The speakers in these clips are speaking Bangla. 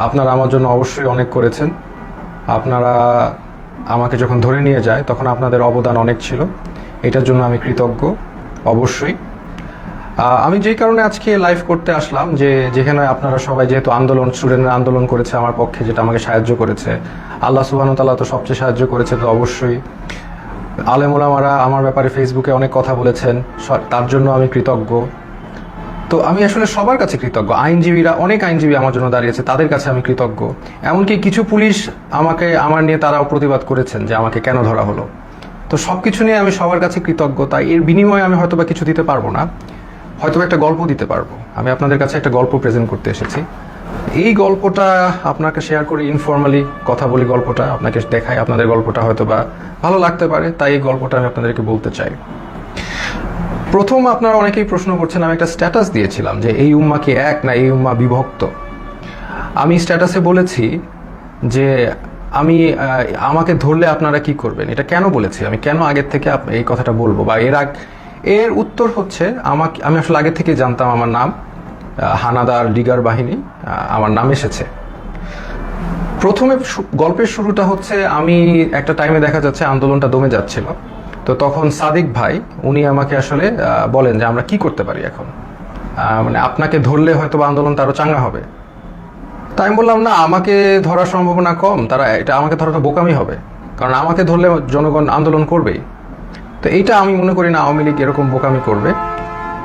আপনারা আমার জন্য অবশ্যই অনেক করেছেন। আপনারা আমাকে যখন ধরে নিয়ে যায় তখন আপনাদের অবদান অনেক ছিল, এটার জন্য আমি কৃতজ্ঞ অবশ্যই। আমি যেই কারণে আজকে লাইভ করতে আসলাম, যেখানে আপনারা সবাই যেহেতু স্টুডেন্টরা আন্দোলন করেছে আমার পক্ষে, যেটা আমাকে সাহায্য করেছে, আল্লাহ সুবহানাহু ওয়া তাআলা তো সবচেয়ে সাহায্য করেছে, তো অবশ্যই আলেম ওলামারা আমার ব্যাপারে ফেসবুকে অনেক কথা বলেছেন, তার জন্য আমি কৃতজ্ঞ। তো আমি আসলে সবার কাছে কৃতজ্ঞ। অনেক আইনজীবী আমার জন্য দাঁড়িয়েছে, তাদের কাছে আমি কৃতজ্ঞ। এমনকি কিছু পুলিশ আমার নিয়ে তারাও প্রতিবাদ করেছেন যে আমাকে কেন ধরা হলো। তো সবকিছু নিয়ে আমি সবার কাছে কৃতজ্ঞ। তাই এর বিনিময়ে আমি হয়তোবা কিছু দিতে পারবো না, হয়তোবা একটা গল্প দিতে পারবো। আমি আপনাদের কাছে একটা গল্প প্রেজেন্ট করতে এসেছি। এই গল্পটা আপনাকে শেয়ার করি, ইনফর্মালি কথা বলি, গল্পটা আপনাকে দেখাই, আপনাদের গল্পটা হয়তোবা ভালো লাগতে পারে, তাই এই গল্পটা আমি আপনাদেরকে বলতে চাই। প্রথম আপনারা অনেকেই প্রশ্ন করছেন, আমি একটা স্ট্যাটাস দিয়েছিলাম যে এই উম্মা কি এক না এই উম্মা বিভক্ত। আমি স্ট্যাটাসে বলেছি যে আমাকে ধরলে আপনারা কি করবেন, এটা কেন বলেছি, আমি কেন আগের থেকে এই কথাটা বলবো, বা এর উত্তর হচ্ছে আমি আসলে আগে থেকে জানতাম আমার নাম হানাদার লিগার বাহিনী, আমার নাম এসেছে। প্রথমে গল্পের শুরুটা হচ্ছে, আমি একটা টাইমে দেখা যাচ্ছে আন্দোলনটা দমে যাচ্ছিল, তো তখন সাদিক ভাই উনি আমাকে আসলে বলেন যে আমরা কি করতে পারি এখন, মানে আপনাকে ধরলে হয়তো আন্দোলনটা আরো চাঙ্গা হবে। তাই আমি বললাম না, আমাকে ধরার সম্ভাবনা কম, আমাকে ধরাটা বোকামি হবে, কারণ আমাকে ধরলে জনগণ আন্দোলন করবেই। তো এইটা আমি মনে করি না আওয়ামী লীগ এরকম বোকামি করবে,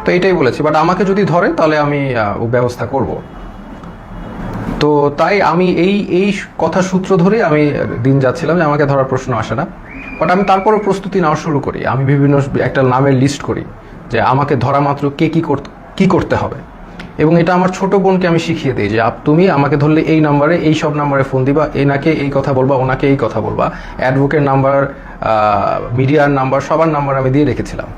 তো এইটাই বলেছি। বাট আমাকে যদি ধরে তাহলে আমি ব্যবস্থা করব। তো তাই আমি এই কথা সূত্র ধরে আমি দিন যাচ্ছিলাম যে আমাকে ধরার প্রশ্ন আসে না। বাট আমি তারপরও প্রস্তুতি নেওয়া শুরু করি, আমি বিভিন্ন একটা নামের লিস্ট করি যে আমাকে ধরা মাত্র কে কি করতে হবে। এবং এটা আমার ছোট বোনকে আমি শিখিয়ে দিই যে তুমি আমাকে ধরলে এই নাম্বারে, এই সব নাম্বারে ফোন দিবা, এনাকে এই কথা বলবা, ওনাকে এই কথা বলবা, অ্যাডভোকেট নাম্বার, মিডিয়ার নাম্বার, সবার নাম্বার আমি দিয়ে রেখেছিলাম।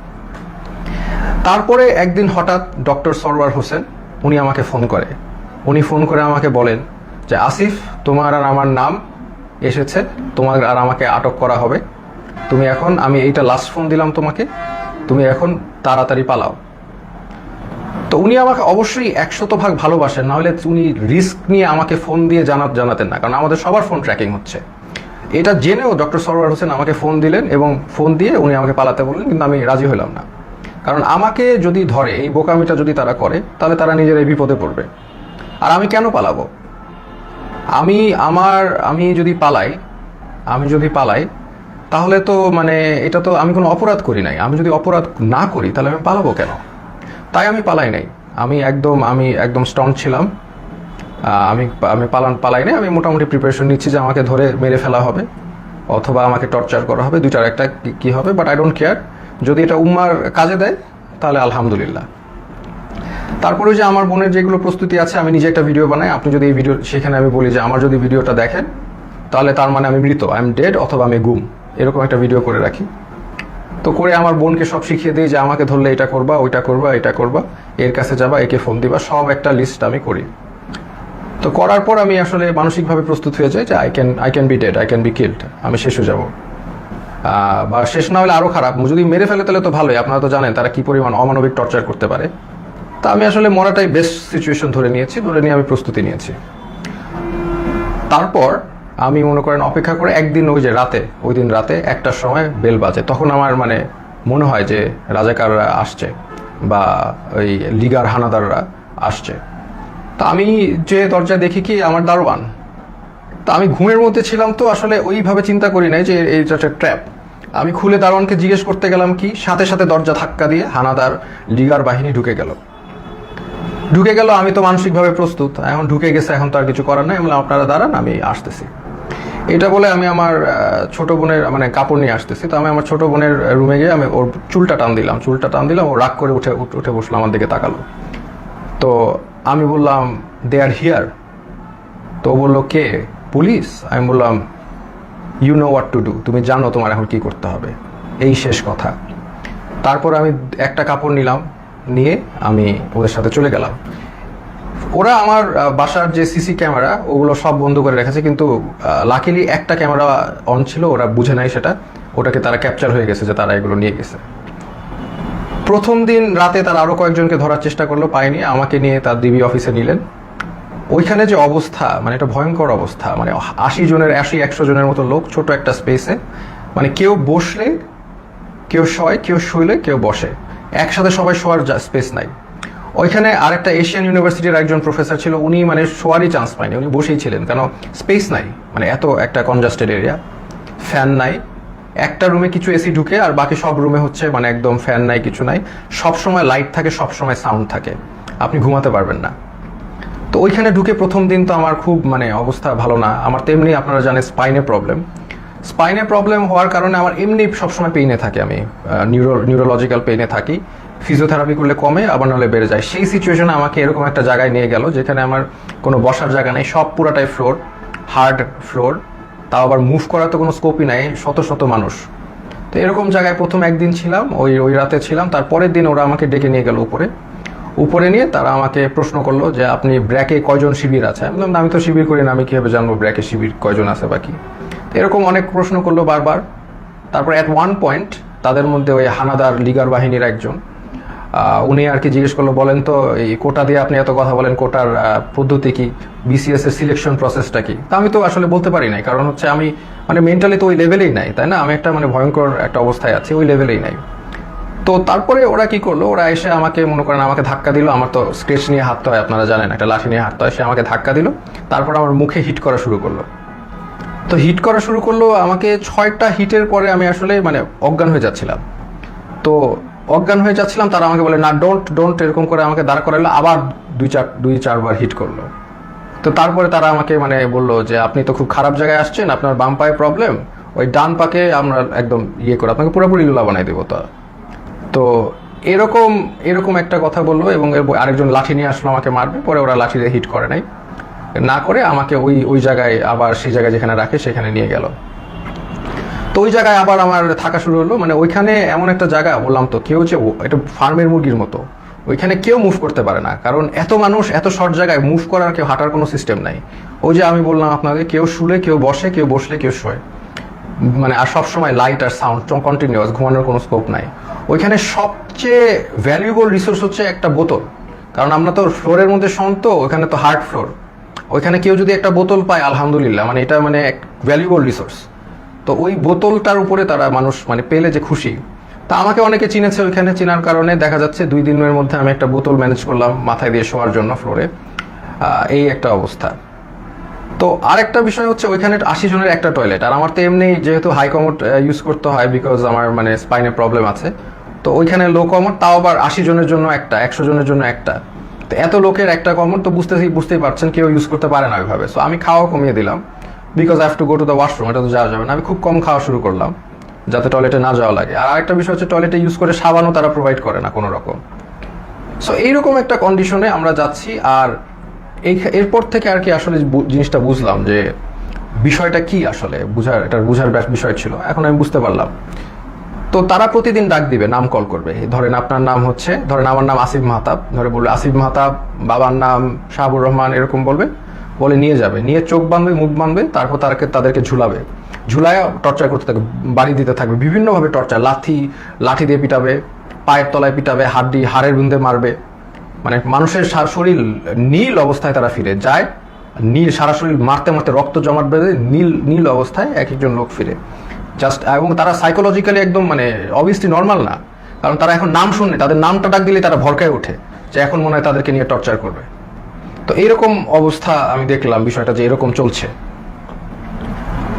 তারপরে একদিন হঠাৎ ডক্টর সরওয়ার হোসেন উনি আমাকে ফোন করে আমাকে বলেন যে আসিফ, তোমার আর আমার নাম এসেছে, তোমার আর আমাকে আটক করা হবে, তুমি এখন, আমি এইটা লাস্ট ফোন দিলাম তোমাকে, তুমি এখন তাড়াতাড়ি পালাও। তো উনি আমাকে অবশ্যই 100% ভালোবাসেন, নাহলে উনি রিস্ক নিয়ে আমাকে ফোন দিয়ে জানাতেন না, কারণ আমাদের সবার ফোন ট্র্যাকিং হচ্ছে। এটা জেনেও ডক্টর সরওয়ার হোসেন আমাকে ফোন দিলেন এবং ফোন দিয়ে উনি আমাকে পালাতে বললেন, কিন্তু আমি রাজি হলাম না। কারণ আমাকে যদি ধরে, এই বোকামিটা যদি তারা করে, তাহলে তারা নিজেরাই বিপদে পড়বে। আর আমি কেন পালাবো? আমি যদি পালাই তাহলে তো মানে এটা তো আমি কোনো অপরাধ করি নাই। আমি যদি অপরাধ না করি তাহলে আমি পালাবো কেন? তাই আমি পালাই নাই। আমি একদম স্ট্রং ছিলাম। আমি পালাই নাই। আমি মোটামুটি প্রিপারেশন নিচ্ছি যে আমাকে ধরে মেরে ফেলা হবে অথবা আমাকে টর্চার করা হবে, দুইটার একটা কি হবে, বাট আই ডোন্ট কেয়ার। যদি এটা উম্মার কাজে দেয় তাহলে আলহামদুলিল্লাহ। তারপরে যে আমার বোনের যেগুলো প্রস্তুতি আছে, আমি নিজে একটা ভিডিও বানাই। আপনি যদি এই ভিডিও, সেখানে আমি বলি যে আমার যদি ভিডিওটা দেখেন তাহলে তার মানে আমি মৃত, আই এম ডেড, অথবা আমি গুম, এরকম একটা ভিডিও করে রাখি। তো করে আমার বোনকে সব শিখিয়ে দিই যে আমাকে ধরলে এটা করবা, ওইটা করবা, এটা করবা, এর কাছে যাবা, একে ফোন দিবা, সব একটা লিস্ট আমি করি। তো করার পর আমি আসলে মানসিকভাবে প্রস্তুত হয়ে যাই যে I can be dead, I can be killed, আমি শেষ হয়ে যাবো। বা শেষ না হলে আরো খারাপ, যদি মেরে ফেলে তাহলে তো ভালোই। আপনারা তো জানেন তারা কি পরিমাণ অমানবিক টর্চার করতে পারে। তা আমি আসলে মরাটাই বেস্ট সিচুয়েশন ধরে নিয়ে আমি প্রস্তুতি নিয়েছি। তারপর আমি মনে করেন অপেক্ষা করে একদিন ওই দিন রাতে 1টার সময় বেল বাজে। তখন আমার মানে মনে হয় যে রাজাকাররা আসছে বা ওই লিগার হানাদাররা আসছে। তা আমি যে দরজা দেখি কি আমার দারোয়ান। তা আমি ঘুমের মধ্যে ছিলাম, তো আসলে ওইভাবে চিন্তা করি নাই যে এইটা একটা ট্র্যাপ। আমি খুলে দারোয়ানকে জিজ্ঞেস করতে গেলাম কি, সাথে সাথে দরজা ধাক্কা দিয়ে হানাদার লিগার বাহিনী ঢুকে গেল। আমি তো মানসিকভাবে প্রস্তুত, এখন ঢুকে গেছে, এখন তো আর কিছু করার নাই। আমি বললাম আপনারা দাঁড়ান, আমি আসতেছি। এটা বলে আমি আমার ছোট বোনের মানে কাপড় নিয়ে আসতেছি। তো আমি আমার ছোট বোনের রুমে গিয়ে আমি ওর চুলটা টান দিলাম। ও রাগ করে উঠে বসলো, আমার দিকে তাকালো। তো আমি বললাম দে আর হিয়ার। তো ও বললো কে? পুলিশ। আমি বললাম you know what to do, তুমি জানো তোমার এখন কি করতে হবে, এই শেষ কথা। তারপর আমি একটা কাপড় নিয়ে আমি ওদের সাথে চলে গেলাম। ওরা আমার বাসার যে সিসি ক্যামেরা ওগুলো সব বন্ধ করে রেখেছে, কিন্তু লাকিলি একটা ক্যামেরা অন ছিল, ওরা বুঝে নাই সেটা, ওটাকে তারা ক্যাপচার হয়ে গেছে যে তারা এগুলো নিয়ে গেছে। প্রথম দিন রাতে তারা আরো কয়েকজনকে ধরার চেষ্টা করলো, পায়নি। আমাকে নিয়ে তার ডিবি অফিসে নিলেন। ওইখানে যে অবস্থা, মানে এটা ভয়ঙ্কর অবস্থা, মানে 80 জনের মতো লোক ছোট একটা স্পেসে, মানে কেউ বসলে কেউ শয়, কেউ শুইলে কেউ বসে, একসাথে সবাই শোয়ার স্পেস নাই। ওইখানে আরেকটা এশিয়ান ইউনিভার্সিটির একজন প্রফেসর ছিল, উনি মানে শোয়ারই চান্স পায়নি, উনি বসেই ছিলেন, কেন স্পেস নাই, মানে এত একটা কনজাস্টেড এরিয়া, ফ্যান নাই, একটা রুমে কিছু এসি ঢুকে আর বাকি সব রুমে হচ্ছে মানে একদম ফ্যান নাই, কিছু নাই, সব সময় লাইট থাকে, সব সময় সাউন্ড থাকে, আপনি ঘুমাতে পারবেন না। তো ওইখানে ঢুকে প্রথম দিন তো আমার খুব মানে অবস্থা ভালো না। আমার তেমনি আপনারা জানেন স্পাইনে প্রবলেম হওয়ার কারণে আমার এমনি সবসময় পেইনে থাকে, আমি নিউরোলজিক্যাল পেইনে থাকি, ফিজিওথেরাপি করলে কমে, আবার নাহলে বেড়ে যায়। সেই সিচুয়েশনে আমাকে এরকম একটা জায়গায় নিয়ে গেল যেখানে আমার কোনো বসার জায়গা নেই, সব পুরাটাই ফ্লোর, হার্ড ফ্লোর, তাও আবার মুভ করার তো কোনো স্কোপই নাই, শত শত মানুষ। তো এরকম জায়গায় প্রথম একদিন ছিলাম, ওই রাতে ছিলাম। তারপরের দিন ওরা আমাকে ডেকে নিয়ে গেল উপরে নিয়ে তারা আমাকে প্রশ্ন করলো যে আপনি ব্র্যাকে কয়জন শিবির আছে। আমি বললাম আমি তো শিবির করি না, আমি কীভাবে জানবো ব্র্যাকে শিবির কয়জন আছে বাকি। এরকম অনেক প্রশ্ন করলো বারবার। তারপর অ্যাট ওয়ান পয়েন্ট তাদের মধ্যে ওই হানাদার লিগার বাহিনীর একজন, উনি আর কি জিজ্ঞেস করলো, বলেন তো এই কোটা দিয়ে আপনি এত কথা বলেন, কোটার পদ্ধতি কি, বিসিএস এর সিলেকশন প্রসেসটা কি। তা আমি তো আসলে বলতে পারি নাই, কারণ হচ্ছে আমি মানে মেন্টালি তো ওই লেভেলেই নাই, তাই না, আমি একটা মানে ভয়ঙ্কর একটা অবস্থায় আছি, ওই লেভেলেই নাই। তো তারপরে ওরা কি করলো, ওরা এসে আমাকে মনে করেন আমাকে ধাক্কা দিল, আমার তো স্কেচ নিয়ে হাঁটতে হয়, আপনারা জানেন একটা লাঠি নিয়ে হাঁটতে হয়, সে আমাকে ধাক্কা দিল, তারপর আমার মুখে হিট করা শুরু করলো। তো হিট করা শুরু করলো আমাকে, 6টা হিটের পরে আমি আসলে মানে অজ্ঞান হয়ে যাচ্ছিলাম। তো অজ্ঞান হয়ে যাচ্ছিলাম, তারা আমাকে বলে না ডোন্ট এরকম করে আমাকে দাঁড় করাইলো, আবার 2-4 বার হিট করলো। তো তারপরে তারা আমাকে মানে বললো যে আপনি তো খুব খারাপ জায়গায় আসছেন, আপনার বাম পায়ে প্রবলেম, ওই ডান পাকে আমরা একদম ইয়ে করে আপনাকে পুরোপুরি লুলা বানাই দেবো। তো এরকম একটা কথা বললো, এবং আরেকজন লাঠি নিয়ে আসলো আমাকে মারবে, পরে ওরা লাঠি দিয়ে হিট করে নাই, না করে আমাকে ওই জায়গায় আবার সেই জায়গায় যেখানে রাখে সেখানে নিয়ে গেল। তো ওই জায়গায় আবার আমার থাকা শুরু হলো, মানে ওইখানে এমন একটা জায়গা, বললাম তো কেউ যে এটা ফার্মের মুরগির মতো, ওইখানে কেউ মুভ করতে পারে না, কারণ এত মানুষ এত শর্ট জায়গায় মুভ করার, কেউ হাঁটার কোনো সিস্টেম নাই। ওই যে আমি বললাম আপনাকে, কেউ শুলে কেউ বসে, কেউ বসলে কেউ শোয়, মানে আর সবসময় লাইট আর সাউন্ড কন্টিনিউয়াস, ঘুমানোর কোনো স্কোপ নাই। ওইখানে সবচেয়ে ভ্যালুয়েবল রিসোর্স হচ্ছে একটা বোতল, কারণ আমরা তো ফ্লোরের মধ্যে শোন, তো ওইখানে তো হার্ড ফ্লোর, ওইখানে কেউ যদি একটা বোতল পায় আলহামদুলিল্লাহ, মানে এটা মানে এক ভ্যালুয়েবল রিসোর্স। তো ওই বোতলটার উপরে তারা মানুষ মানে পেলে যে খুশি। তা আমাকে অনেকে চিনেছে, ওইখানে চেনার কারণে দেখা যাচ্ছে 2 দিনের মধ্যে আমি একটা বোতল ম্যানেজ করলাম মাথায় দিয়ে শোয়ার জন্য ফ্লোরে, এই একটা অবস্থা। তো আরেকটা বিষয় হচ্ছে ওইখানে 80 জনের একটা টয়লেট, আর আমার তো এমনি যেহেতু হাই কমোড ইউজ করতে হয়, বিকজ আমার মানে স্পাইনে প্রবলেম আছে, তো ওইখানে লো কমোড, তাও আবার 80 জনের জন্য একটা, 100 জনের জন্য একটা। তো এত লোকের একটা কমোড তো বুঝতেই পারছেন কেউ ইউজ করতে পারে না ওইভাবে। সো আমি খাওয়া কমিয়ে দিলাম, because I have to go to the washroom, এটা তো যাওয়া যাবে না, আমি খুব কম খাওয়া শুরু করলাম যাতে টয়লেটে না যাওয়া লাগে। আর আরেকটা বিষয় হচ্ছে টয়লেটে ইউজ করে সাবানও তারা প্রোভাইড করে না কোনো রকম। সো এইরকম একটা কন্ডিশনে আমরা যাচ্ছি। আর এরপর থেকে আর কি আসলে জিনিসটা বুঝলাম যে বিষয়টা কি, আসলে বুঝার বিষয় ছিল, এখন আমি বুঝতে পারলাম। তো তারা প্রতিদিন ডাক দিবে, নাম কল করবে, ধরেন আপনার নাম হচ্ছে, ধরেন আমার নাম আসিফ মাহতাব, ধরে বলবে আসিফ মাহতাব, বাবার নাম শাহাবুর রহমান, এরকম বলে নিয়ে যাবে, নিয়ে চোখ বাঁধবে, মুখ বাঁধবে, তারপর তাদেরকে ঝুলায় টর্চার করতে থাকবে, বাড়ি দিতে থাকবে বিভিন্নভাবে টর্চার, লাঠি দিয়ে পিটাবে, পায়ের তলায় পিটাবে, হাড়ের বিন্দে মারবে, মানে মানুষের শরীর নীল অবস্থায় তারা ফিরে যায়, সারা শরীর মারতে মারতে রক্ত জমাট বেঁধে নীল অবস্থায় একজন লোক ফিরে জাস্ট। এবং তারা সাইকোলজিক্যালি একদম মানে অবভিয়াসলি নর্মাল না, কারণ তারা এখন নাম শুনে, তাদের নামটা ডাক দিলে তারা ভরকায় ওঠে যে এখন মনে হয় তাদেরকে নিয়ে টর্চার করবে। তো এইরকম অবস্থা আমি দেখলাম বিষয়টা যে এরকম চলছে।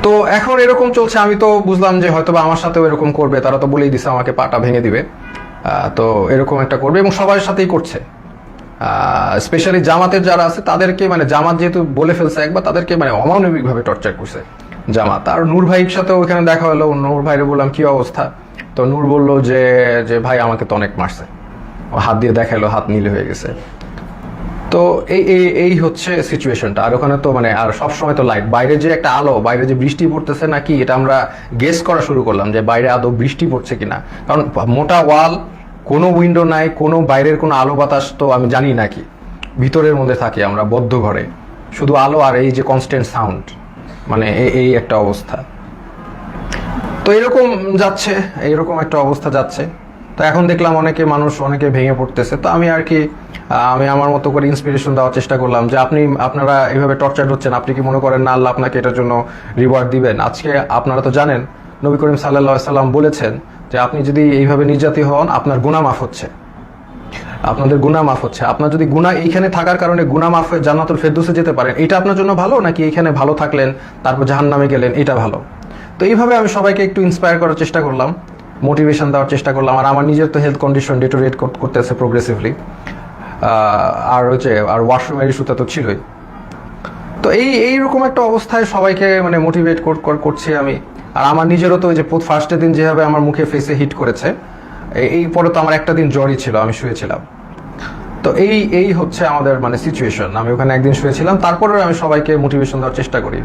তো এখন এরকম চলছে, আমি তো বুঝলাম যে হয়তো বা আমার সাথেও এরকম করবে, তারা তো বলেই দিছে আমাকে পাটা ভেঙে দিবে। তো এরকম একটা করবে এবং সবার সাথেই করছে, স্পেশালি জামাতের যারা আছে তাদেরকে, মানে জামাত যেহেতু বলে ফেলছে একবার, তাদেরকে মানে অমানবিকভাবে টর্চার করছে জামাত। আর নূর ভাইয়ের সাথেও ওইখানে দেখা হলো, নূর ভাইরে বললাম কি অবস্থা, তো নূর বললো যে ভাই আমাকে তো অনেক মারছে, হাত দিয়ে দেখালো, হাত নীল হয়ে গেছে। তো এই হচ্ছে সিচুয়েশনটা। আর ওখানে তো মানে আর সবসময় তো লাইট, বাইরে যে একটা আলো, বাইরে যে বৃষ্টি পড়তেছে নাকি এটা আমরা গেস করা শুরু করলাম যে বাইরে আদৌ বৃষ্টি পড়ছে কিনা, কারণ মোটা ওয়াল, কোনো উইন্ডো নাই, কোনো বাইরের কোনো আলো বাতাস তো আমি জানি নাকি, ভিতরের মধ্যে থাকি আমরা বদ্ধ ঘরে, শুধু আলো আর এই যে কনস্ট্যান্ট সাউন্ড, মানে এই একটা অবস্থা। তো এরকম একটা অবস্থা যাচ্ছে। তো এখন দেখলাম অনেকে ভেঙে পড়তেছে। তো আমি আর কি আমি আমার মতো করে ইন্সপিরেশন দেওয়ার চেষ্টা করলাম যে আপনারা এইভাবে টর্চার হচ্ছেন, আপনি কি মনে করেন না আল্লাহ আপনাকে এটার জন্য রিওয়ার্ড দিবেন? আজকে আপনারা তো জানেন নবী করিম সাল্লাল্লাহু আলাইহি সাল্লাম বলেছেন যে আপনি যদি এইভাবে নির্যাতিত হন আপনার গুনাহ মাফ হচ্ছে, আপনাদের গুনাহ মাফ হচ্ছে। আপনার যদি গুনাহ এইখানে থাকার কারণে গুনাহ মাফ হয়ে জান্নাতুল ফেরদৌসে যেতে পারেন, এটা আপনার জন্য ভালো নাকি এইখানে ভালো থাকলেন তারপর জাহান্নামে গেলেন, এটা ভালো? তো এইভাবে আমি সবাইকে একটু ইন্সপায়ার করার চেষ্টা করলাম, মোটিভেশন দেওয়ার চেষ্টা করলাম। আর আমার নিজের তো হেলথ কন্ডিশন ডিটোরিয়েট করতেছে প্রোগ্রেসিভলি, আর ওয়াশরুমের ইস্যুটা তো ছিলই। তো এইরকম একটা অবস্থায় সবাইকে মানে মোটিভেট করছি আমি। আর আমার নিজেরও তো ওই যে ফার্স্টের দিন যেভাবে আমার মুখে ফেসে হিট করেছে, এই পরে তো আমার একটা দিন জ্বরই ছিল, আমি শুয়েছিলাম। তো এই হচ্ছে আমাদের মানে সিচুয়েশন। আমি ওখানে একদিন শুয়েছিলাম, তারপরেও আমি সবাইকে মোটিভেশন দেওয়ার চেষ্টা করি।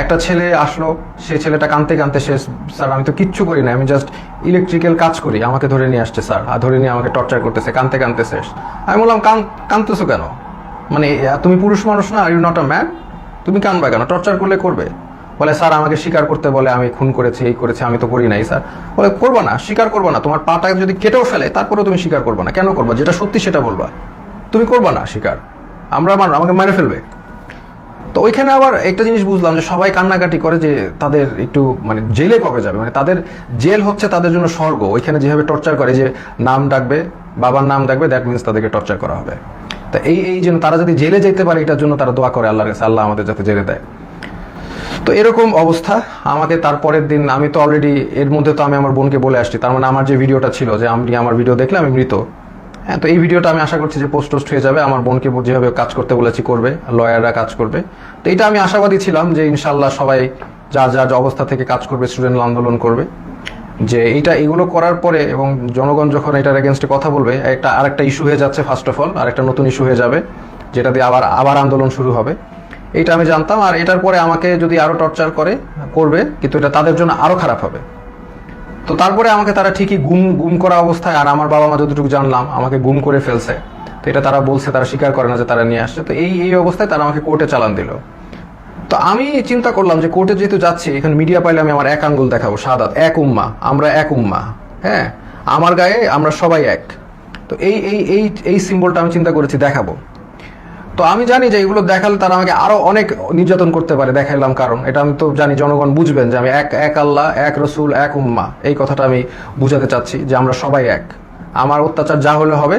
একটা ছেলে আসলো, সেই ছেলেটা কাঁদতে কাঁদতে শেষ, স্যার আমি তো কিচ্ছু করি না, আমি জাস্ট ইলেকট্রিক্যাল কাজ করি, আমাকে ধরে নিয়ে আসছে স্যার, আর ধরে নিয়ে আমাকে টর্চার করতেছে, কাঁদতে কাঁদতে শেষ। আমি বললাম কাঁদতেছো কেন? মানে তুমি পুরুষ মানুষ না, are you not a man, তুমি কাঁদবা কেন? টর্চার করবে। বলে স্যার আমাকে স্বীকার করতে বলে, আমি খুন করেছি, এই করেছি, আমি তো করি নাই স্যার। বলে করবা না, স্বীকার করবা না, তোমার পাটা যদি কেটেও ফেলে তারপরেও তুমি স্বীকার করবা না। কেন করবা? যেটা সত্যি সেটা বলবা, তুমি করবা না স্বীকার, আমাকে মেরে ফেলবে। তো ওইখানে আবার একটা জিনিস বুঝলাম যে সবাই কান্নাকাটি করে যে তাদের একটু মানে জেলে কবে যাবে, মানে তাদের জেল হচ্ছে তাদের জন্য স্বর্গ। ওইখানে যেভাবে টর্চার করে, যে নাম ডাকবে, বাবার নাম ডাকবে, দ্যাট মিনস তাদেরকে টর্চার করা হবে। তা এই জন্য তারা যদি জেলে যেতে পারে, এটার জন্য তারা দোয়া করে আল্লাহর কাছে, আল্লাহ আমাদের যাতে জেলে দেয়। তো এরকম অবস্থা আমাকে। তারপরের দিন আমি তো অলরেডি এর মধ্যে তো আমি আমার বোনকে বলে আসছি, তার মানে আমার যে ভিডিওটা ছিল যে আমি আমার ভিডিও দেখলে আমি মৃত, হ্যাঁ, তো এই ভিডিওটা আমি আশা করছি যে পোস্ট হয়ে যাবে। আমার বোনকে যেভাবে কাজ করতে বলেছি করবে, লয়াররা কাজ করবে। তো এটা আমি আশাবাদী ছিলাম যে ইনশাল্লাহ সবাই যার যার অবস্থা থেকে কাজ করবে, স্টুডেন্ট আন্দোলন করবে, যে এগুলো করার পরে এবং জনগণ যখন এটার এগেনস্টে কথা বলবে, আরেকটা ইস্যু হয়ে যাচ্ছে, ফার্স্ট অফ অল আরেকটা নতুন ইস্যু হয়ে যাবে, যেটা দিয়ে আবার আন্দোলন শুরু হবে। এটা আমি জানতাম। আর এটার পরে আমাকে যদি আরো টর্চার করবে, কিন্তু এটা তাদের জন্য আরো খারাপ হবে। তো তারপরে আমাকে তারা ঠিকই গুম করা অবস্থায়, আর আমার বাবা মা যতটুকু জানলাম আমাকে গুম করে ফেলছে। তো এটা তারা বলছে, তারা স্বীকার করে না যে তারা নিয়ে আসছে। তো এই অবস্থায় তারা আমাকে কোর্টে চালান দিল। তো আমি চিন্তা করলাম যে কোর্টে যেহেতু যাচ্ছি, এখানে মিডিয়া পাইলে আমি আমার এক আঙ্গুল দেখাবো, শাহাদাত, এক উম্মা, আমরা এক উম্মা, হ্যাঁ, আমার গায়ে আমরা সবাই এক। তো এই সিম্বলটা আমি চিন্তা করেছি দেখাবো। তো আমি জানি যে এগুলো দেখালে তারা আমাকে আরো অনেক নির্যাতন করতে পারে, দেখাইলাম, কারণ এটা আমি তো জানি জনগণ বুঝবেন যে আমি এক আল্লাহ, এক রসুল, এক উম্মা, এই কথাটা আমি বুঝাতে চাচ্ছি যে আমরা সবাই এক। আমার অত্যাচার যা হলে হবে,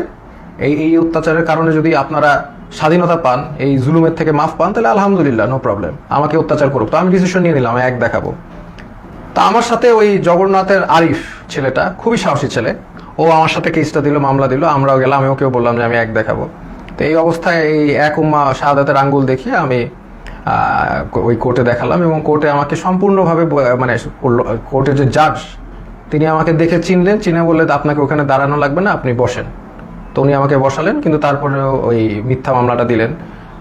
এই অত্যাচারের কারণে যদি আপনারা স্বাধীনতা পান, এই জুলুমের থেকে মাফ পান, তাহলে আলহামদুলিল্লাহ, নো প্রবলেম, আমাকে অত্যাচার করুক। তো আমি ডিসিশন নিয়ে নিলাম, এক দেখাবো। তা আমার সাথে ওই জগন্নাথের আরিফ ছেলেটা, খুবই সাহসী ছেলে, ও আমার সাথে কেসটা দিল, মামলা দিল, আমরাও গেলাম, আমি ওকেও বললাম যে আমি এক দেখাবো। তো এই অবস্থায় এই এক উম্মা শাহাদাতের আঙ্গুল দেখিয়ে আমি ওই কোর্টে দেখালাম, এবং কোর্টে আমাকে সম্পূর্ণভাবে মানে কোর্টের যে জাজ, তিনি আমাকে দেখে চিনে বললেন আপনাকে ওখানে দাঁড়ানো লাগবে না, আপনি বসেন। তো উনি আমাকে বসালেন, কিন্তু তারপরেও ওই মিথ্যা মামলাটা দিলেন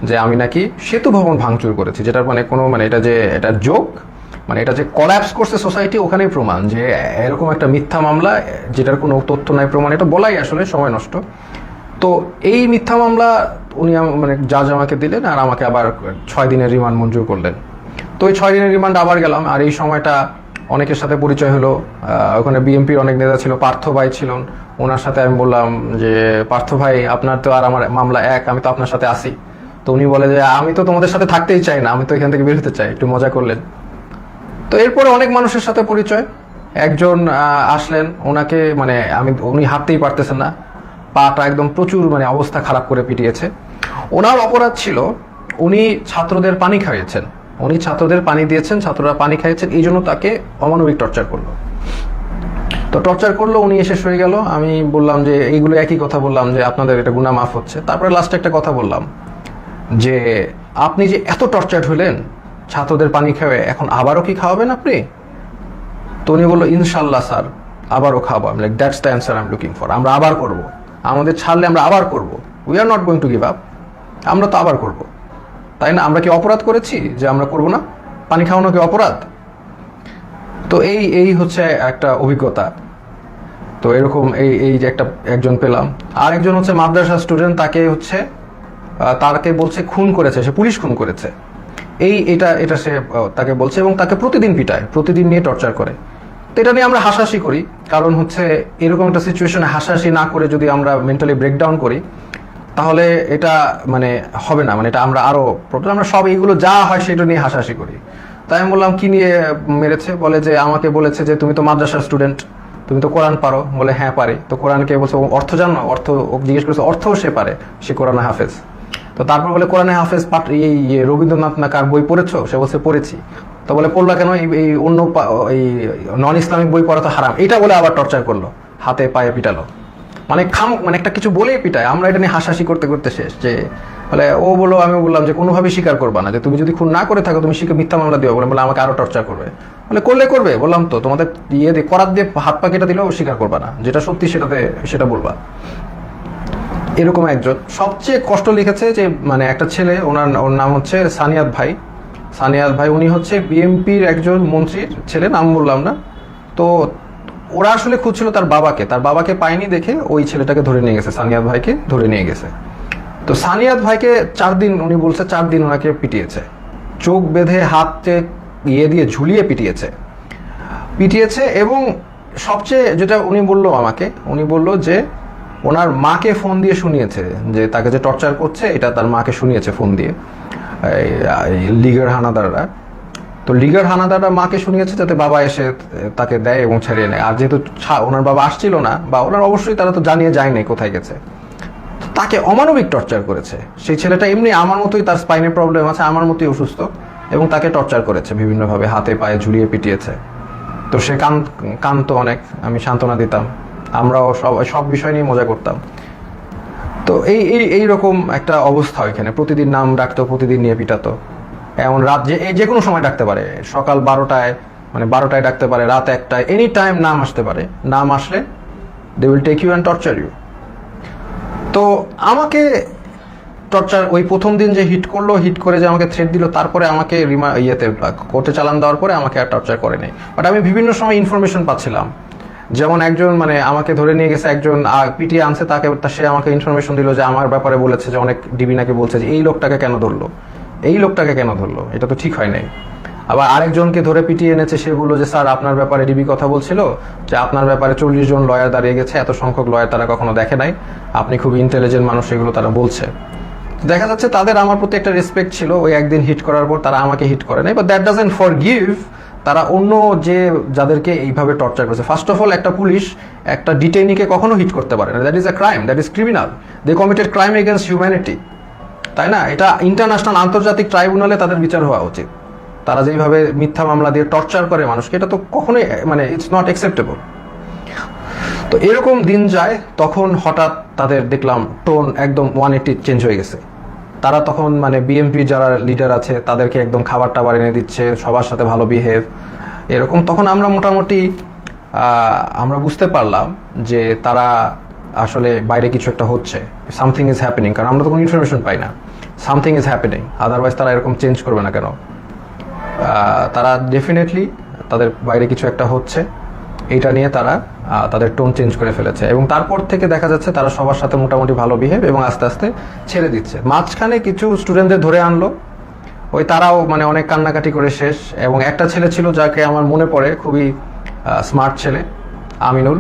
যে আমি নাকি সেতু ভবন ভাঙচুর করেছি, যেটার মানে এটা জোক, মানে এটা যে কলাপস করছে সোসাইটি, ওখানেই প্রমাণ যে এরকম একটা মিথ্যা মামলা যেটার কোনো তথ্য নাই, প্রমাণ, এটা বলাই আসলে সময় নষ্ট। তো এই মিথ্যা মামলা উনি মানে জাজ আমাকে দিলেন, আর আমাকে আবার 6 দিনের রিমান্ড মঞ্জুর করলেন। তো ওই 6 দিনের রিমান্ড আবার গেলাম। আর এই সময়টা অনেকের সাথে পরিচয় হলো। ওখানে বিএনপির অনেক নেতা ছিল, পার্থ ভাই ছিলেন, ওনার সাথে আমি বললাম যে পার্থ ভাই, আপনার তো আর আমার মামলা এক, আমি তো আপনার সাথে আসি। তো উনি বলে যে আমি তো তোমাদের সাথে থাকতেই চাই না, আমি তো এখান থেকে বের হতে চাই, একটু মজা করলেন। তো এরপরে অনেক মানুষের সাথে পরিচয়। একজন আসলেন, ওনাকে মানে উনি হাঁটতেই পারতেছেন না, পাটা একদম প্রচুর মানে অবস্থা খারাপ করে পিটিয়েছে। ওনার অপরাধ ছিল উনি ছাত্রদের পানি খাইয়েছেন, উনি ছাত্রদের পানি দিয়েছেন, ছাত্ররা পানি খাইয়েছেন, এই জন্য তাকে অমানবিক টর্চার করলো। তো টর্চার করলো, উনি শেষ হয়ে গেল। আমি বললাম যে এইগুলো একই কথা বললাম যে আপনাদের এটা গুনাহ মাফ হচ্ছে। তারপরে লাস্টে একটা কথা বললাম যে আপনি যে এত টর্চার হলেন ছাত্রদের পানি খাওয়ায়, এখন আবারও কি খাওয়াবেন আপনি? তো উনি বললো ইনশাল্লাহ স্যার, আবারও খাওয়াবো। আমি like that's the answer I am looking for. আমরা আবার করবো, আমাদের ছাড়লে আমরা আবার করব, we are not going to give up, আমরা তো আবার করব, তাই না? আমরা কি অপরাধ করেছি যে আমরা করব না? পানি খাওয়ানো কি অপরাধ? তো এই হচ্ছে একটা অভিজ্ঞতা। তো এরকম এই যে একজন পেলাম। আর একজন হচ্ছে মাদ্রাসা স্টুডেন্ট, তাকে বলছে খুন করেছে, সে পুলিশ খুন করেছে, এটা সে তাকে বলছে, এবং তাকে প্রতিদিন পিটায়, প্রতিদিন নিয়ে টর্চার করে। তো এটা নিয়ে আমরা হাসাহাসি করি, কারণ হচ্ছে এরকম একটা সিচুয়েশনে হাসাহাসি না করে যদি আমরা মেন্টালি ব্রেকডাউন করি, তাহলে এটা মানে হবে না, মানে এটা আমরা আরো আমরা সব এইগুলো যা হয় সেটা নিয়ে হাসাহাসি করি। তাই আমি বললাম কি নিয়ে মেরেছে, বলে যে আমাকে বলেছে যে তুমি তো মাদ্রাসার স্টুডেন্ট, তুমি তো কোরআন পারো। বলে হ্যাঁ পারি। তো কোরআনকে বলছে অর্থ জানো, অর্থ জিজ্ঞেস করেছে, অর্থও সে পারে, সে কোরআনে হাফেজ। তো তারপর বলে কোরআনে হাফেজ এই রবীন্দ্রনাথ না কার বই পড়েছো? সে বলছে পড়েছি। তো বলে পড়লা কেন, এই অন্য এই নন ইসলামিক বই পড়া তো হারাম, এটা বলে আবার টর্চার করলো, হাতে পায়ে পিটালো। মানে মানে একটা কিছু বলেই পিটায়। আমরা এটা নিয়ে হাসাহাসি করতে করতে শেষ। যে বলে ও বললো, আমি বললাম যে কোনোভাবেই স্বীকার করবা না, যে তুমি যদি খুন না করে থাকো তুমি মিথ্যা মামলা দিও। বলে আমাকে আরো টর্চার করবে। বলে করলে করবে, বললাম তো তোমাদের ইয়ে দিয়ে করাত দিয়ে হাত পা কেটে দিলেও স্বীকার করবা না, যেটা সত্যি সেটা বলবা। এরকম একজন সবচেয়ে কষ্ট লিখেছে যে মানে একটা ছেলে, ওর নাম হচ্ছে সানিয়াত ভাই। উনি হচ্ছে বিএমপির একজন মন্ত্রীর ছেলে, নাম বললাম না। তো ওরা আসলে খুঁজছিল তার বাবাকে পায়নি দেখে ওই ছেলেটাকে ধরে নিয়ে গেছে, সানিয়াত ভাইকে ধরে নিয়ে গেছে। তো সানিয়াত ভাইকে 4 দিন, উনি বলছে 4 দিন ওনাকে পিটিয়েছে, চোখ বেঁধে হাতে ইয়ে দিয়ে ঝুলিয়ে পিটিয়েছে। এবং সবচেয়ে যেটা উনি বললো যে ওনার মাকে ফোন দিয়ে শুনিয়েছে যে তাকে যে টর্চার করছে, এটা তার মাকে শুনিয়েছে ফোন দিয়ে লিগের হানাদাররা। তো লিগের হানাদাররা মাকে শুনিয়েছে যাতে বাবা এসে তাকে দেয় এবং ছাড়িয়ে নেয়। আর যেহেতু ওনার বাবা আসছিল না, বা ওনার অবশ্যই তারা তো জানিয়ে যায় নাই কোথায় গেছে, তাকে অমানবিক টর্চার করেছে। সেই ছেলেটা এমনি আমার মতোই, তার স্পাইনের প্রবলেম আছে, আমার মতোই অসুস্থ, এবং তাকে টর্চার করেছে বিভিন্নভাবে, হাতে পায়ে ঝুলিয়ে পিটিয়েছে। তো সে কাঁদতো অনেক, আমি সান্ত্বনা দিতাম, আমরাও সব বিষয় নিয়ে মজা করতাম। তো এই রকম একটা অবস্থা ওইখানে, প্রতিদিন নাম ডাকতো, প্রতিদিন নিয়ে পিটাতো। এমন রাত যে কোনো সময় ডাকতে পারে, সকাল 12টায় ডাকতে পারে, রাত 1টায়, এনি টাইম নাম আসতে পারে। নাম আসলে they will take you and torture you. তো আমাকে টর্চার ওই প্রথম দিন যে হিট করে যে আমাকে থ্রেট দিল, তারপরে আমাকে কোর্টে চালান দেওয়ার পরে আমাকে আর টর্চার করে নাই। বাট আমি বিভিন্ন সময় ইনফরমেশন পাচ্ছিলাম, যেমন একজন মানে আমাকে ধরে নিয়ে গেছে, একজন পিটিয়ে আনছে, সে আমাকে ইনফরমেশন দিল যে আমার ব্যাপারে বলেছে যে অনেক ডিবি নাকি বলছে যে এই লোকটাকে কেন ধরলো, এটা তো ঠিক হয় নাই। আবার আরেকজনকে ধরে পিটিয়ে এনেছে, সে বললো যে স্যার আপনার ব্যাপারে ডিবি কথা বলছিল যে আপনার ব্যাপারে 40 জন লয়ার দাঁড়িয়ে গেছে, এত সংখ্যক লয়ার তারা কখনো দেখে নাই, আপনি খুব ইন্টেলিজেন্ট মানুষ, এগুলো তারা বলছে। দেখা যাচ্ছে তাদের আমার প্রতি একটা রেসপেক্ট ছিল। ওই একদিন হিট করার পর তারা আমাকে হিট করে নাই, বাট দ্যাট ডাজন্ট ফরগিভ তারা অন্য যাদেরকে এইভাবে টর্চার করেছে। ফার্স্ট অফ অল, একটা পুলিশ একটা ডিটেইনিকে কখনো হিট করতে পারে না, that is a crime, that is criminal, they committed crime against humanity, তাই না? এটা ইন্টারন্যাশনাল আন্তর্জাতিক ট্রাইব্যুনালে তাদের বিচার হওয়া উচিত। তারা যেভাবে মিথ্যা মামলা দিয়ে টর্চার করে মানুষকে, এটা তো কখনোই মানে ইটস নট অ্যাকসেপ্টেবল। তো এরকম দিন যায়, তখন হঠাৎ তাদের দেখলাম টোন একদম 180 চেঞ্জ হয়ে গেছে। তারা তখন মানে বিএমপি যারা লিডার আছে তাদেরকে একদম খাবার টাবার এনে দিচ্ছে, সবার সাথে ভালো বিহেভ, এরকম। তখন আমরা মোটামুটি আমরা বুঝতে পারলাম যে তারা আসলে বাইরে কিছু একটা হচ্ছে, সামথিং ইজ হ্যাপেনিং, কারণ আমরা তো কোনো ইনফরমেশন পাই না। সামথিং ইজ হ্যাপেনিং, আদারওয়াইজ তারা এরকম চেঞ্জ করবে না কেন? তারা ডেফিনেটলি তাদের বাইরে কিছু একটা হচ্ছে, এইটা নিয়ে তারা তাদের টোন চেঞ্জ করে ফেলেছে। এবং তারপর থেকে দেখা যাচ্ছে তারা সবার সাথে মোটামুটি ভালো বিহেভ, এবং আস্তে আস্তে ছেড়ে দিচ্ছে। মাঝখানে কিছু স্টুডেন্টদের ধরে আনলো, ওই তারাও মানে অনেক কান্নাকাটি করে শেষ। এবং একটা ছেলে ছিল যাকে আমার মনে পড়ে, খুবই স্মার্ট ছেলে, আমিনুল।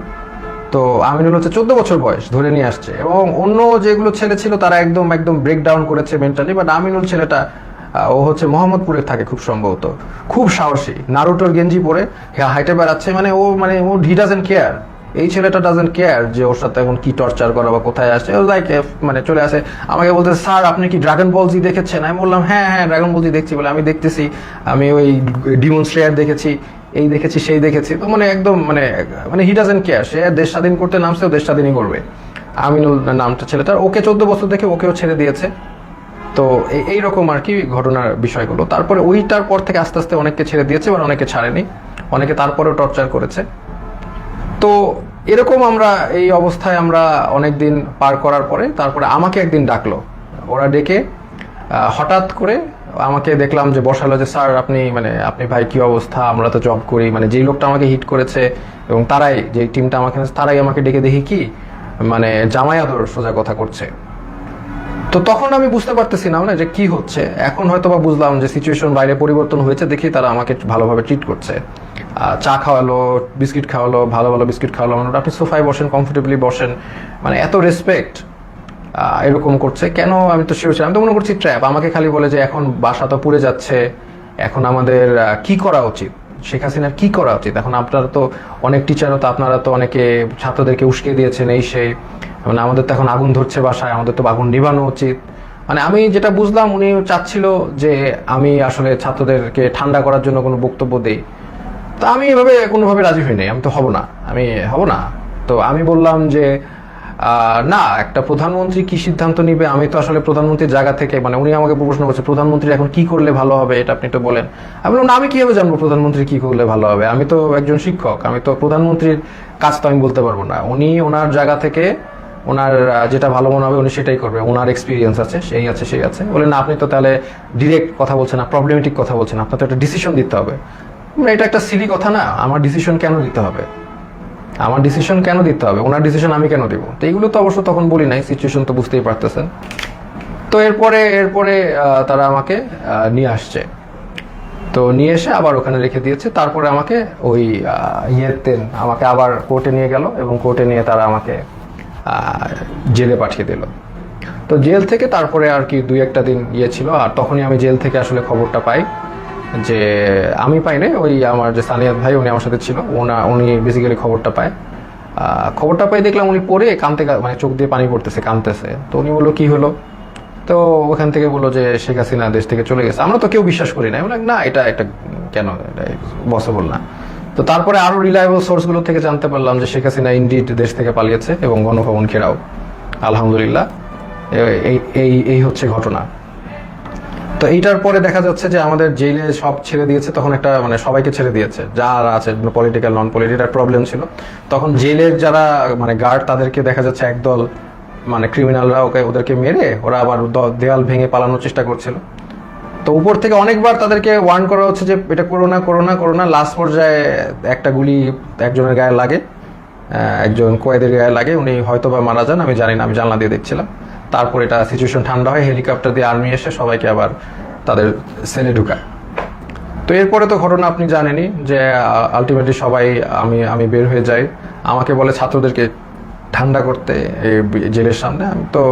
তো আমিনুল হচ্ছে 14 বছর বয়স, ধরে নিয়ে আসছে। এবং অন্য যেগুলো ছেলে ছিল তারা একদম ব্রেক ডাউন করেছে মেন্টালি, বাট আমিনুল ছেলেটা ও হচ্ছে মোহাম্মদপুরে থাকে খুব সম্ভবত, খুব সাহসী, নারুটোর গেঞ্জি পরে হাইটে বেড়াচ্ছে, মানে ও হি ডাজেন্ট কেয়ার। এই ছেলেটা ডাজেন্ট কেয়ার যে ওর সাথে এখন কি টর্চার করা বা কোথায় আসে। ও লাইক মানে চলে আসে, আমাকে বলতে স্যার আপনি কি ড্রাগন বল জি দেখেছেন? আমি বললাম হ্যাঁ ড্রাগন বল জি দেখছি। বলে আমি দেখতেছি, আমি ওই ডিমন স্লেয়ার দেখেছি, এই দেখেছি, সেই দেখেছি। তো মানে একদম মানে হি ডাজেন্ট কেয়ার, সে দেশ স্বাধীন করতে নামছে, ও দেশ স্বাধীনই করবে। আমিনুল নামটা ছেলেটার, ওকে 14 বছর দেখে ওকেও ছেড়ে দিয়েছে। তো এইরকম আর কি ঘটনার বিষয়গুলো। তারপরে ওইটার পর থেকে আস্তে আস্তে অনেককে ছেড়ে দিয়েছে, বা অনেকে ছাড়েনি, অনেকে তারপরেও টর্চার করেছে। তো এরকম আমরা এই অবস্থায় আমরা অনেকদিন পার করার পরে তারপরে আমাকে একদিন ডাকলো, ওরা ডেকে হঠাৎ করে আমাকে দেখলাম যে বসালো, যে স্যার আপনি ভাই কি অবস্থা, আমরা তো জব করি, মানে যেই লোকটা আমাকে হিট করেছে এবং তারাই যে টিমটা তারাই আমাকে ডেকে দেখি কি মানে জামাই আদর সোজা কথা করছে। তো তখন আমি বুঝতে পারতেছি না যে কি হচ্ছে। এখন হয়তো বা বুঝলাম যে সিচুয়েশন বাইরে পরিবর্তন হয়েছে, দেখি তারা আমাকে ভালোভাবে ট্রিট করছে। চা খাওয়ালো, বিস্কিট খাওয়ালো, ভালো ভালো বিস্কিট খাওয়ালো, আপনি সোফায় বসেন, কমফোর্টেবলি বসেন, মানে এত রেসপেক্ট। এরকম করছে কেন, আমি তো শিওর ছিলাম, আমি তো মনে করছি ট্র্যাপ। আমাকে খালি বলে যে এখন বাসা তো পুড়ে যাচ্ছে, এখন আমাদের কি করা উচিত, শেখ হাসিনার কি করা উচিত। এখন আপনারা তো অনেক টিচারও তো, আপনারা তো অনেকে ছাত্রদেরকে উস্কে দিয়েছেন এই সেই, মানে আমাদের তো এখন আগুন ধরছে বাসায়, আমাদের তো আগুন নিবানো উচিত। মানে আমি যেটা বুঝলাম উনি চাচ্ছিল যে আমি আসলে ছাত্রদেরকে ঠান্ডা করার জন্য কোনো বক্তব্য দিই। তো আমি এভাবে কোনোভাবে রাজি হই নাই, আমি তো হব না, আমি হব না। তো আমি বললাম যে না, একটা প্রধানমন্ত্রী কি সিদ্ধান্ত নিবে, আমি তো আসলে প্রধানমন্ত্রীর জায়গা থেকে, মানে উনি আমাকে প্রশ্ন করছে প্রধানমন্ত্রী এখন কি করলে ভালো হবে, এটা আপনি তো বলেন। আমি বললাম না, আমি কিভাবে জানবো প্রধানমন্ত্রী কি করলে ভালো হবে, আমি তো একজন শিক্ষক, আমি তো প্রধানমন্ত্রীর কাজ তো আমি বলতে পারবো না। উনি ওনার জায়গা থেকে ওনার যেটা ভালো মনে হবে উনি সেটাই করবে, ওনার এক্সপিরিয়েন্স আছে, সেই আছে সেই আছে। বলেন না, আপনি তো তাহলে ডিরেক্ট কথা বলছেন না, প্রবলেমেটিক কথা বলছেন, আপনার তো একটা ডিসিশন দিতে হবে। এটা একটা সিলি কথা না, আমার ডিসিশন কেন দিতে হবে, আমার ডিসিশন কেন দিতে হবে, ওনার ডিসিশন আমি কেন দিব। তো এইগুলো তো অবশ্য তখন বলি নাই, সিচুয়েশন তো বুঝতেই পারতেছেন। তো এরপরে তারা আমাকে নিয়ে আসছে, তো নিয়ে এসে আবার ওখানে রেখে দিয়েছে। তারপরে আমাকে ওই আমাকে আবার কোর্টে নিয়ে গেল, এবং কোর্টে নিয়ে তারা আমাকে জেলে পাঠিয়ে দিল। তো জেল থেকে তারপরে আর কি 2-1 দিন ছিল, আর তখনই আমি জেল থেকে আসলে খবরটা পাই, যে আমি পাই নাই, ওই আমার যে সানিয়াত ভাই উনি আমার সাথে ছিল, উনি বেসিক্যালি খবরটা পায়। খবরটা পাই দেখলাম উনি পড়ে কাঁদতে, মানে চোখ দিয়ে পানি পড়তেছে, কাঁদতেছে। তো উনি বললো কি হলো, তো ওখান থেকে বললো যে শেখ হাসিনা দেশ থেকে চলে গেছে। আমরা তো কেউ বিশ্বাস করি না, বললাম না এটা কেন, এটা পসিবল না। তো তারপরে আরো রিলায়েবল সোর্সগুলো থেকে জানতে পারলাম যে শেখ হাসিনা ইনডিড দেশ থেকে পালিয়েছে, এবং গণভবন ঘেরাও। আলহামদুলিল্লাহ, এই হচ্ছে ঘটনা। তো এইটার পরে দেখা যাচ্ছে যে আমাদের জেলে সব ছেড়ে দিয়েছে, তখন একটা মানে সবাইকে ছেড়ে দিয়েছে যারা আছে, পলিটিক্যাল নন পলিটিক্যাল প্রবলেম ছিল। তখন জেলের যারা মানে গার্ড, তাদেরকে দেখা যাচ্ছে একদল মানে ক্রিমিনালরা ওদেরকে মেরে ওরা আবার দেওয়াল ভেঙে পালানোর চেষ্টা করছিল। তো উপর থেকে অনেকবার তাদেরকে ওয়ার্ন করা হচ্ছে যে এটা করো না করো না করো না। লাস্ট পর্যায়ে একটা গুলি একজনের গায়ে লাগে, একজন কয়েদের গায়ে লাগে, উনি হয়তো বা মারা যান, আমি জানি না, আমি জানলা দিয়ে দেখছিলাম। তারপর এটা সিচুয়েশন ঠান্ডা হয়, হেলিকপ্টার দিয়ে আর্মি এসে সবাইকে আবার তাদের সেলে ঢুকায়। তো এরপরে তো ঘটনা আপনি জানেনই, যে আলটিমেটলি সবাই আমি বের হয়ে যাই, আমাকে বলে ছাত্রদেরকে ঠান্ডা করতে এই জেলের সামনে। আমি তো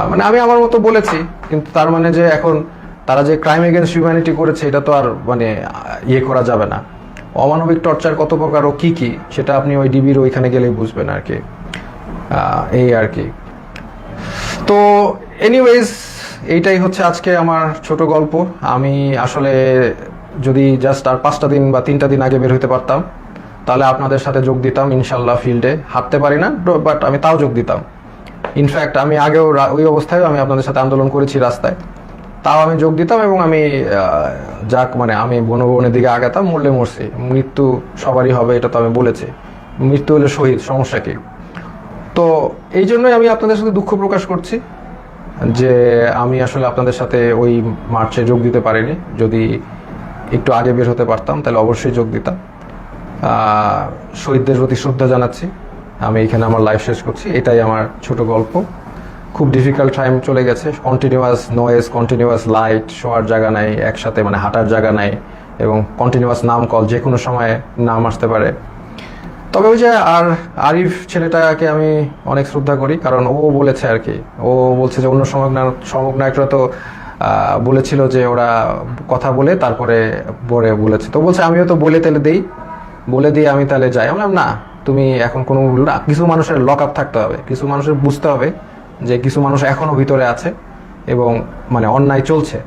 মানে আমি আমার মতো বলেছি, কিন্তু তার মানে যে এখন তারা যে ক্রাইম এগেনস্ট হিউম্যানিটি করেছে এটা তো আর মানে ইয়ে করা যাবে না। অমানবিক টর্চার কত প্রকার ও কি কি, সেটা আপনি ওই ডিবির ওইখানে গেলেই বুঝবেন আর কি, এই আর কি। তো এনিওয়েজ, এইটাই হচ্ছে আজকে আমার ছোট গল্প। আমি আসলে যদি জাস্ট আর 5টা দিন বা 3টা দিন আগে বের হতে পারতাম, তাহলে আপনাদের সাথে যোগ দিতাম ইনশাল্লাহ। ফিল্ডে হাঁটতে পারি না, বাট আমি তাও যোগ দিতাম। ইনফ্যাক্ট আমি আগেও ওই অবস্থায় আমি আপনাদের সাথে আন্দোলন করেছি রাস্তায়, তাও আমি যোগ দিতাম। এবং আমি মানে আমি গণভবনের দিকে আগাতাম, মরলে মরছি, মৃত্যু সবারই হবে এটা তো আমি বলেছি, মৃত্যু হলে শহীদ, সমস্যা কি। তো এই জন্যই আমি আপনাদের সাথে দুঃখ প্রকাশ করছি যে আমি আসলে আপনাদের সাথে ওই মার্চে যোগ দিতে পারিনি। যদি একটু আগে বের হতে পারতাম তাহলে অবশ্যই যোগ দিতাম। শহীদদের প্রতি শ্রদ্ধা জানাচ্ছি। আমি এখানে আমার লাইফ শেষ করছি। এটাই আমার ছোট গল্প। খুব ডিফিকাল্ট টাইম চলে গেছে, কন্টিনিউয়াস নয়েজ, কন্টিনিউয়াস লাইট, শোয়ার জায়গা নাই, একসাথে মানে হাঁটার জায়গা নাই, এবং কন্টিনিউয়াস নাম কল, যে কোনো সময় নাম আসতে পারে। তবে ওই যে আরিফ ছেলেটাকে আমি অনেক শ্রদ্ধা করি, কারণ ও বলেছে আর কি, ও বলছে যে অন্য সমগ্নায়করা তো বলেছিল যে ওরা কথা বলে তারপরে বলেছে, তো বলছে আমিও তো বলে দিয়ে আমি তাহলে যাই। আমি বললাম না, তুমি এখন কোনো না, কিছু মানুষের লক আপ থাকতে হবে, কিছু মানুষের বুঝতে হবে যে কিছু মানুষ এখনো ভিতরে আছে এবং মানে অন্যায় চলছে।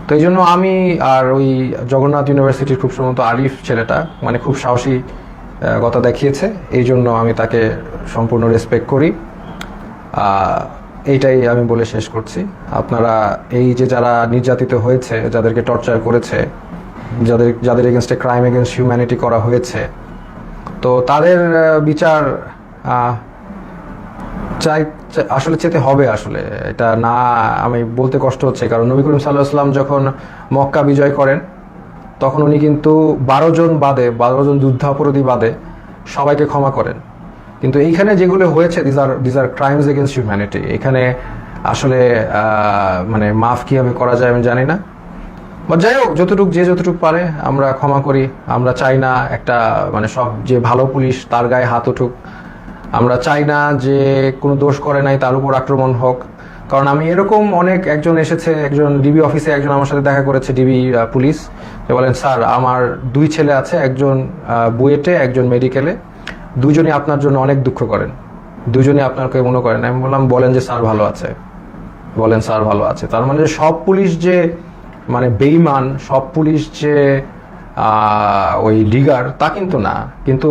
তো এই জন্য আমি আর ওই জগন্নাথ ইউনিভার্সিটির খুব সম্ভবত আরিফ ছেলেটা মানে খুব সাহসী কথা দেখিয়েছে, এই জন্য আমি তাকে সম্পূর্ণ রেসপেক্ট করি। এইটাই আমি বলে শেষ করছি। আপনারা এই যে যারা নির্যাতিত হয়েছে, যাদেরকে টর্চার করেছে, যাদের এগেনস্টে ক্রাইম এগেনস্ট হিউম্যানিটি করা হয়েছে, তো তাদের বিচার আসলে চেতে হবে। আসলে এটা না আমি বলতে কষ্ট হচ্ছে, কারণ নবী করিম সাল্লাল্লাহু আলাইহি ওয়াসাল্লাম যখন মক্কা বিজয় করেন তখন উনি কিন্তু 12 জন যুদ্ধাপরাধী বাদে সবাইকে ক্ষমা করেন। কিন্তু এইখানে যেগুলো হয়েছে these are crimes against humanity. এখানে আসলে মানে মাফ কিভাবে করা যায় আমি জানি না, বা যাই হোক, যতটুকু পারে আমরা ক্ষমা করি। আমরা চাই না একটা মানে সব যে ভালো পুলিশ তার গায়ে হাত উঠুক, আমরা চাই না যে কোনো দোষ করে নাই তার উপর আক্রমণ হোক। কারণ আমি এরকম একজন এসেছে, একজন ডিবি অফিসে একজন আমার সাথে দেখা করেছে, ডিবি পুলিশ, যে বলেন স্যার আমার 2 ছেলে আছে, একজন বুয়েটে একজন মেডিকেলে, দুজনই আপনার জন্য অনেক দুঃখ করেন, দুজনই আপনাকে মনে করেন। আমি বললাম বলেন যে স্যার ভালো আছে, বলেন স্যার ভালো আছে। তার মানে সব পুলিশ যে মানে বেঈমান, সব পুলিশ যে ওই ডিগার তা কিন্তু না, কিন্তু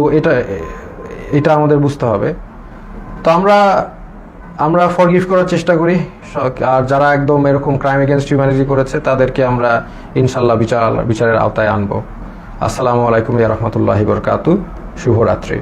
এটা আমাদের বুঝতে হবে। তো আমরা ফরগিভ করার চেষ্টা করি, আর যারা একদম এরকম ক্রাইম এগেনস্ট হিউম্যানিটি করেছে তাদেরকে আমরা ইনশাল্লাহ বিচারের আওতায় আনবো। আসসালামু আলাইকুম ওয়া রাহমাতুল্লাহি ওয়া বারাকাতুহু। শুভরাত্রি।